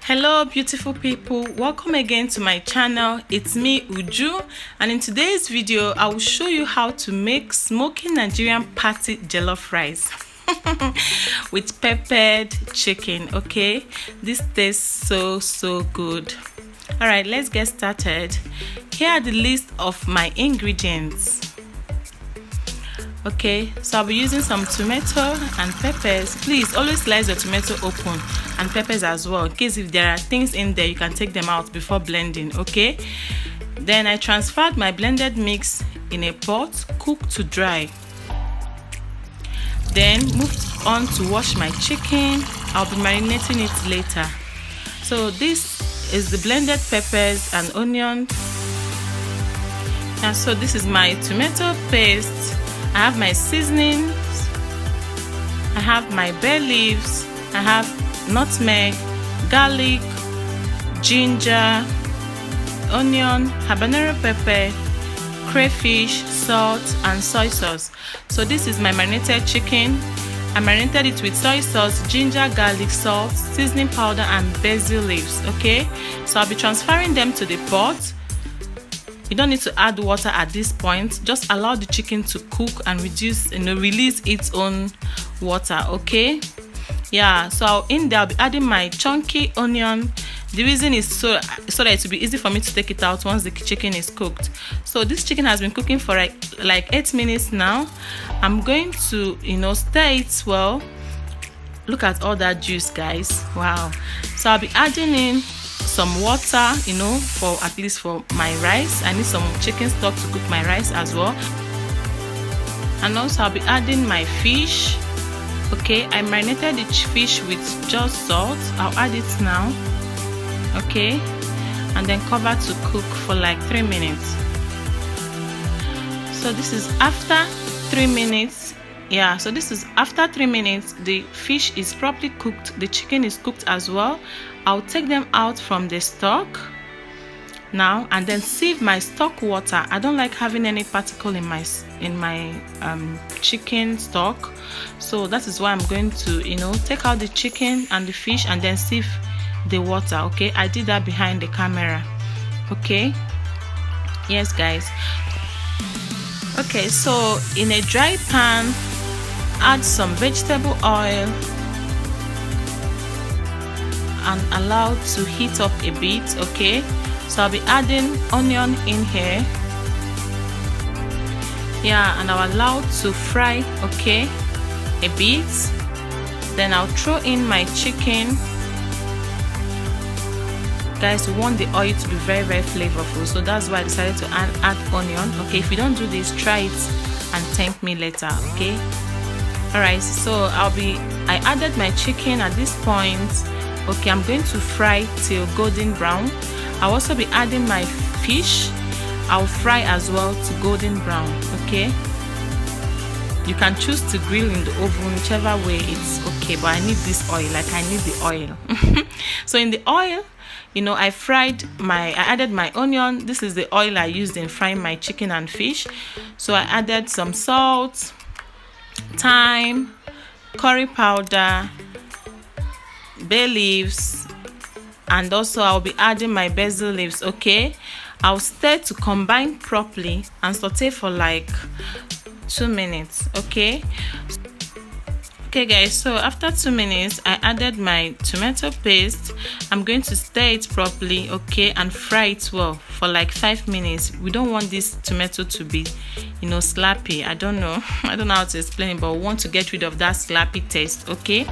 Hello beautiful people, welcome again to my channel. It's me Uju, and in today's video I will show you how to make smoky Nigerian party jollof rice with peppered chicken. Okay, this tastes so good. All right, let's get started. Here are the list of my ingredients. Okay, so I'll be using some tomato and peppers. Please always slice your tomato open and peppers as well, in case if there are things in there you can take them out before blending. Okay, then I transferred my blended mix in a pot, cooked to dry. Then moved on to wash my chicken. I'll be marinating it later. So this is the blended peppers and onion, and so this is my tomato paste. I have my seasonings, I have my bay leaves, I have nutmeg, garlic, ginger, onion, habanero pepper, crayfish, salt, and soy sauce. So this is my marinated chicken. I marinated it with soy sauce, ginger, garlic, salt, seasoning powder, and basil leaves. Okay, so I'll be transferring them to the pot. You don't need to add water at this point. Just allow the chicken to cook and release its own water. Okay, yeah, so in there I'll be adding my chunky onion. The reason is so that it will be easy for me to take it out once the chicken is cooked. So this chicken has been cooking for like 8 minutes now. I'm going to stir it well. Look at all that juice, guys. Wow. So I'll be adding in some water, for at least for my rice. I need some chicken stock to cook my rice as well. And also I'll be adding my fish. Okay, I marinated the fish with just salt. I'll add it now. Okay, and then cover to cook for like 3 minutes. So this is after 3 minutes. Yeah, so this is after 3 minutes. The fish is properly cooked, the chicken is cooked as well. I'll take them out from the stock now and then sieve my stock water. I don't like having any particle in my chicken stock, so that is why I'm going to take out the chicken and the fish and then sieve the water. Okay, I did that behind the camera. Okay, yes guys. Okay, so in a dry pan, add some vegetable oil and allow to heat up a bit. Okay, so I'll be adding onion in here. Yeah, and I'll allow to fry, okay, a bit. Then I'll throw in my chicken. Guys, we want the oil to be very flavorful, so that's why I decided to add onion. Okay, if you don't do this, try it and thank me later. Okay, all right, so I added my chicken at this point. Okay, I'm going to fry till golden brown. I'll also be adding my fish. I'll fry as well to golden brown. Okay, you can choose to grill in the oven, whichever way it's okay, but I need this oil, like I need the oil. So in the oil, I added my onion. This is the oil I used in frying my chicken and fish. So I added some salt, thyme, curry powder, bay leaves, and also I'll be adding my basil leaves. Okay, I'll stir to combine properly and saute for like 2 minutes. Okay, guys, so after 2 minutes I added my tomato paste. I'm going to stir it properly, okay, and fry it well for like 5 minutes. We don't want this tomato to be slappy. I don't know how to explain it, but we want to get rid of that slappy taste. Okay,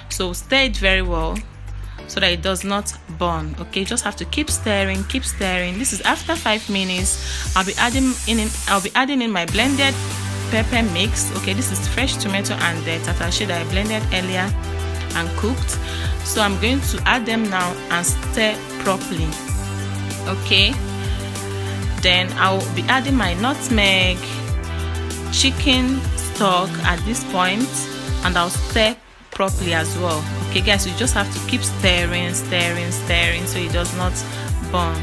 so stir it very well so that it does not burn. Okay, just have to keep stirring. This is after 5 minutes. I'll be adding in my blended pepper mix. Okay, this is fresh tomato and the tatashe that I blended earlier and cooked. So I'm going to add them now and stir properly. Okay, then I'll be adding my nutmeg, chicken stock at this point, and I'll stir properly as well. Okay guys, you just have to keep stirring so it does not burn.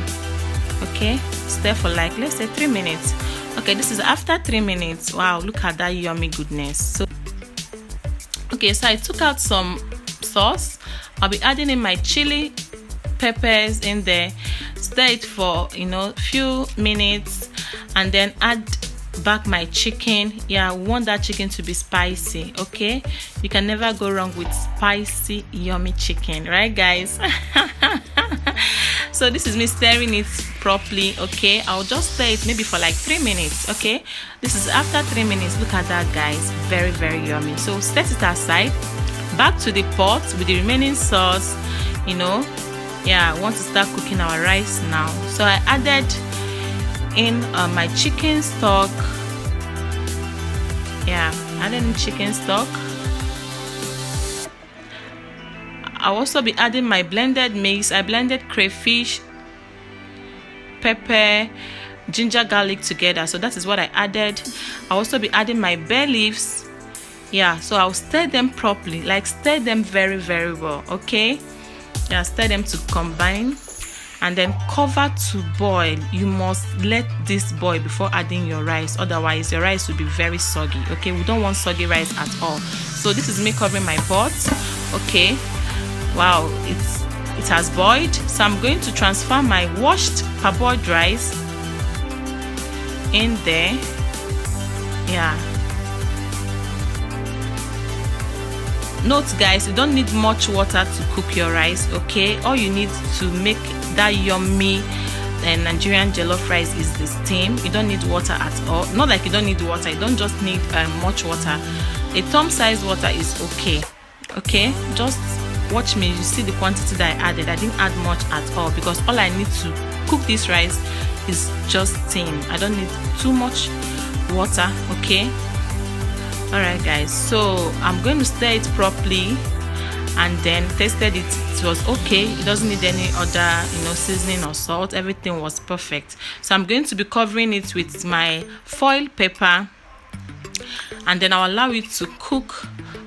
Okay, stir for like, let's say 3 minutes. Okay, this is after 3 minutes. Wow, look at that yummy goodness. So okay, so I took out some sauce. I'll be adding in my chili peppers in there, stir it for few minutes, and then add back my chicken. Yeah, I want that chicken to be spicy. Okay, you can never go wrong with spicy yummy chicken, right guys? So this is me stirring it properly. Okay, I'll just stir it maybe for like 3 minutes. Okay, this is after 3 minutes. Look at that, guys, very yummy. So set it aside. Back to the pot with the remaining sauce. Yeah, I want to start cooking our rice now. So I added in my chicken stock. Yeah, added in chicken stock. I'll also be adding my blended mix. I blended crayfish, pepper, ginger, garlic together. So that is what I added. I'll also be adding my bay leaves. Yeah, so I'll stir them properly, like stir them very well. Okay, yeah, stir them to combine, and then cover to boil. You must let this boil before adding your rice, otherwise your rice will be very soggy. Okay, we don't want soggy rice at all. So this is me covering my pot. Okay, wow, it has boiled. So I'm going to transfer my washed parboiled rice in there. Yeah, note guys, you don't need much water to cook your rice. Okay, all you need to make that yummy Nigerian jollof rice is the steam. You don't need water at all. Not like you don't need water, you don't just need much water. A thumb size water is okay. Okay, just watch me. You see the quantity that I added. I didn't add much at all because all I need to cook this rice is just steam. I don't need too much water. Okay, all right guys, so I'm going to stir it properly, and then tasted it. It was okay. It doesn't need any other seasoning or salt. Everything was perfect. So I'm going to be covering it with my foil paper, and then I'll allow it to cook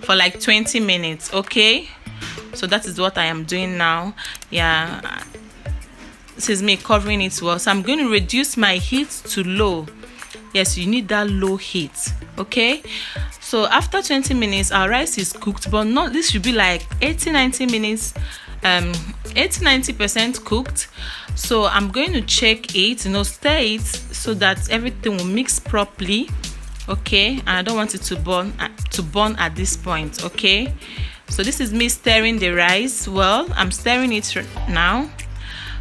for like 20 minutes. Okay, so that is what I am doing now. Yeah, this is me covering it well. So I'm going to reduce my heat to low. Yes, you need that low heat. Okay, so after 20 minutes our rice is cooked, but not, this should be like 80-90 minutes, 80-90% cooked. So I'm going to check it, stir it so that everything will mix properly. Okay, and I don't want it to burn at this point. Okay, so this is me stirring the rice. Well, I'm stirring it now.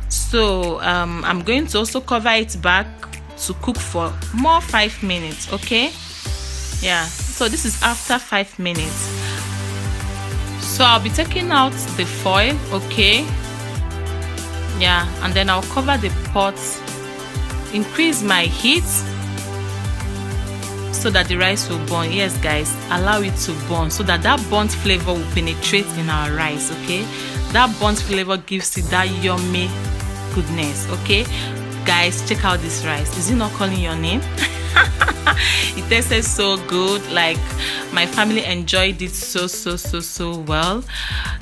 So I'm going to also cover it back to cook for more 5 minutes. Okay, yeah, so this is after 5 minutes. So I'll be taking out the foil. Okay, yeah, and then I'll cover the pot, increase my heat so that the rice will burn. Yes guys, allow it to burn so that burnt flavor will penetrate in our rice. Okay, that burnt flavor gives it that yummy goodness. Okay guys, check out this rice. Is it not calling your name? It tasted so good. Like, my family enjoyed it so well.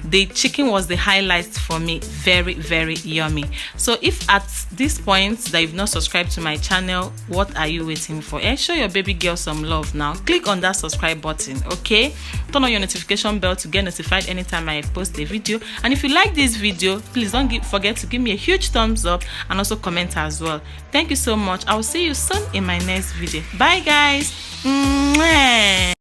The chicken was the highlight for me. Very yummy. So if at this point that you've not subscribed to my channel, what are you waiting for? Show your baby girl some love now. Click on that subscribe button. Okay, turn on your notification bell to get notified anytime I post a video. And if you like this video, please don't forget to give me a huge thumbs up and also comment as well. Thank you so much. I'll see you soon in my next video. Bye guys. Mwah.